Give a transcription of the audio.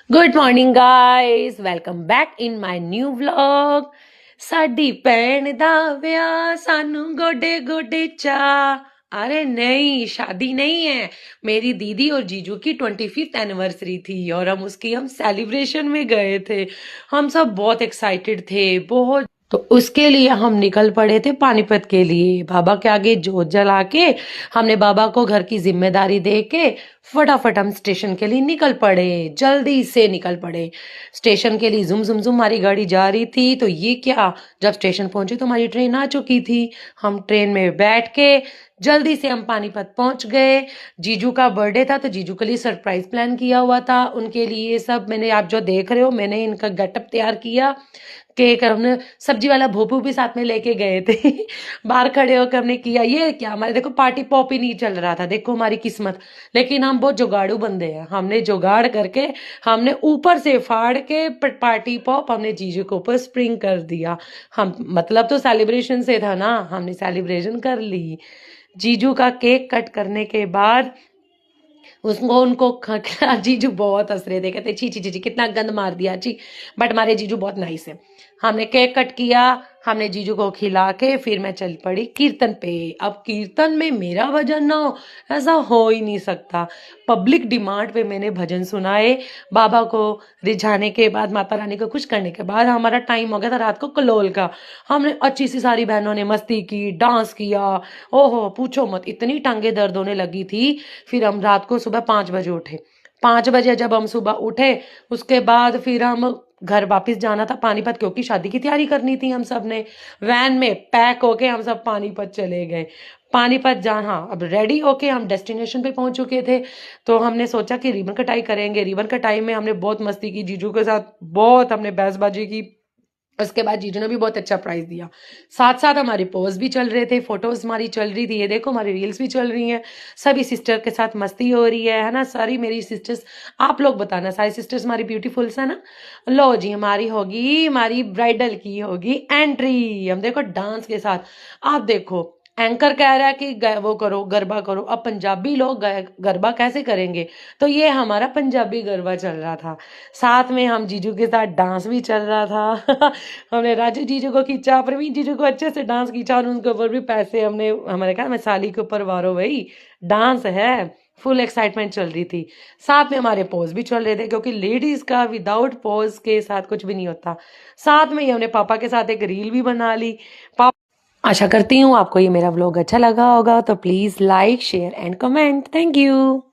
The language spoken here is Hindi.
Good morning guys, welcome back in my new vlog. साडी भैन दा विआह सानू गोडे गोडे चा। अरे नहीं, शादी नहीं है। मेरी दीदी और जीजू की 25th एनिवर्सरी थी और हम सेलिब्रेशन में गए थे। हम सब बहुत एक्साइटेड थे, बहुत। तो उसके लिए हम निकल पड़े थे पानीपत के लिए। बाबा के आगे जोत जला के हमने बाबा को घर की जिम्मेदारी दे के फटाफट हम स्टेशन के लिए निकल पड़े। जल्दी से निकल पड़े स्टेशन के लिए। जुम जुम जुम हमारी गाड़ी जा रही थी। तो ये क्या, जब स्टेशन पहुंचे तो हमारी ट्रेन आ चुकी थी। हम ट्रेन में बैठ के जल्दी से हम पानीपत पहुंच गए। जीजू का बर्थडे था तो जीजू के लिए सरप्राइज प्लान किया हुआ था। उनके लिए सब मैंने, आप जो देख रहे हो, मैंने इनका गेटअप तैयार किया। केक हमने, सब्जी वाला भोपू भी साथ में लेके गए थे। बाहर खड़े होकर हमने किया। ये क्या, हमारे देखो पार्टी पॉप ही नहीं चल रहा था, देखो हमारी किस्मत। लेकिन हम बहुत जुगाड़ू बंदे हैं, हमने जुगाड़ करके हमने ऊपर से फाड़ के पार्टी पॉप हमने जीजू के ऊपर स्प्रिंग कर दिया। हम मतलब तो सेलिब्रेशन से था ना, हमने सेलिब्रेशन कर ली। जीजू का केक कट करने के बाद उसको उनको जीजू बहुत हंस रहे थे, कहते ची ची ची ची कितना गंद मार दिया जी। बट हमारे जीजू बहुत नाइस है। हमने केक कट किया, हमने जीजू को खिला के फिर मैं चल पड़ी कीर्तन पे। अब कीर्तन में मेरा भजन ना हो, ऐसा हो ही नहीं सकता। पब्लिक डिमांड पे मैंने भजन सुनाए। बाबा को रिझाने के बाद, माता रानी को खुश करने के बाद हमारा टाइम हो गया था रात को कलोल का। हमने अच्छी सी सारी बहनों ने मस्ती की, डांस किया। ओहो पूछो मत, इतनी टांगे दर्द होने लगी थी। फिर हम रात को सुबह 5 बजे उठे। 5 बजे जब हम सुबह उठे, उसके बाद फिर हम घर वापस जाना था पानीपत, क्योंकि शादी की तैयारी करनी थी। हम सब ने वैन में पैक होके हम सब पानीपत चले गए। पानीपत जाना, अब रेडी होके हम डेस्टिनेशन पे पहुंच चुके थे। तो हमने सोचा कि रिबन कटाई करेंगे। रिबन कटाई में हमने बहुत मस्ती की, जीजू के साथ बहुत हमने बहसबाजी की। उसके बाद जीजू ने भी बहुत अच्छा प्राइज दिया। साथ साथ हमारे पोज भी चल रहे थे, फोटोज हमारी चल रही थी। ये देखो हमारी रील्स भी चल रही हैं। सभी सिस्टर के साथ मस्ती हो रही है ना, सारी मेरी सिस्टर्स। आप लोग बताना, सारी सिस्टर्स हमारी ब्यूटीफुल है ना। लो जी, हमारी होगी, हमारी ब्राइडल की होगी एंट्री। हम देखो डांस के साथ। आप देखो, एंकर कह रहा है कि वो करो, गरबा करो। अब पंजाबी लोग गरबा कैसे करेंगे, तो ये हमारा पंजाबी गरबा चल रहा था। साथ में हम जीजू के साथ डांस भी चल रहा था। हमने राजू जीजू को खींचा, प्रवीण जीजू को अच्छे से डांस खींचा और उनके ऊपर भी पैसे हमने, हमारे कहा मैं साली के ऊपर वारो भाई, डांस है। फुल एक्साइटमेंट चल रही थी। साथ में हमारे पोज भी चल रहे थे, क्योंकि लेडीज का विदाउट पोज के साथ कुछ भी नहीं होता। साथ में ही हमने पापा के साथ एक रील भी बना ली। आशा करती हूँ आपको ये मेरा व्लॉग अच्छा लगा होगा। तो please like, share and comment. Thank you.